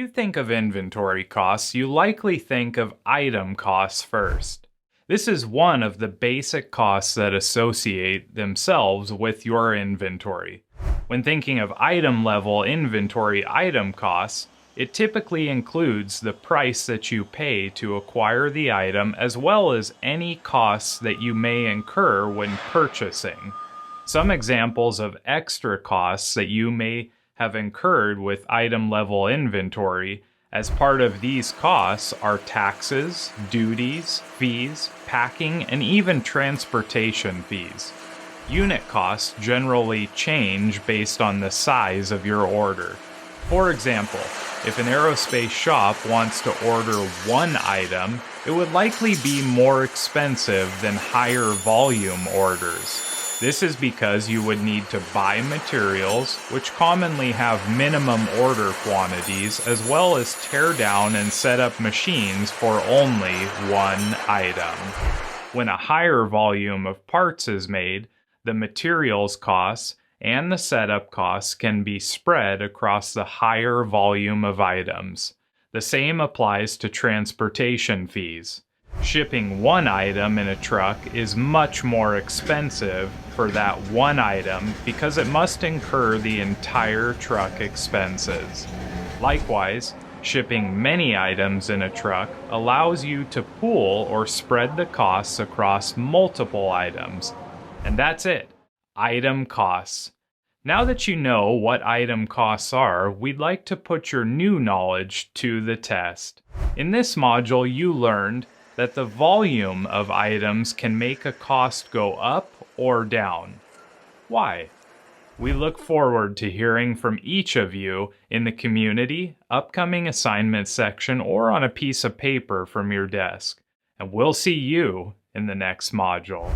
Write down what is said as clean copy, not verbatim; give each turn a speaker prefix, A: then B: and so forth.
A: you think of inventory costs, you likely think of item costs first. This is one of the basic costs that associate themselves with your inventory. When thinking of item level inventory item costs, it typically includes the price that you pay to acquire the item as well as any costs that you may incur when purchasing. Some examples of extra costs that you may have incurred with item level inventory as part of these costs are taxes, duties, fees, packing, and even transportation fees. Unit costs generally change based on the size of your order. For example, if an aerospace shop wants to order one item, it would likely be more expensive than higher volume orders. This is because you would need to buy materials, which commonly have minimum order quantities, as well as tear down and set up machines for only one item. When a higher volume of parts is made, the materials costs and the setup costs can be spread across the higher volume of items. The same applies to transportation fees. Shipping one item in a truck is much more expensive for that one item because it must incur the entire truck expenses. Likewise, shipping many items in a truck allows you to pool or spread the costs across multiple items. And that's it. Item costs. Now that you know what item costs are, we'd like to put your new knowledge to the test. In this module, you learned that the volume of items can make a cost go up or down. Why? We look forward to hearing from each of you in the community, upcoming assignment section, or on a piece of paper from your desk. And we'll see you in the next module.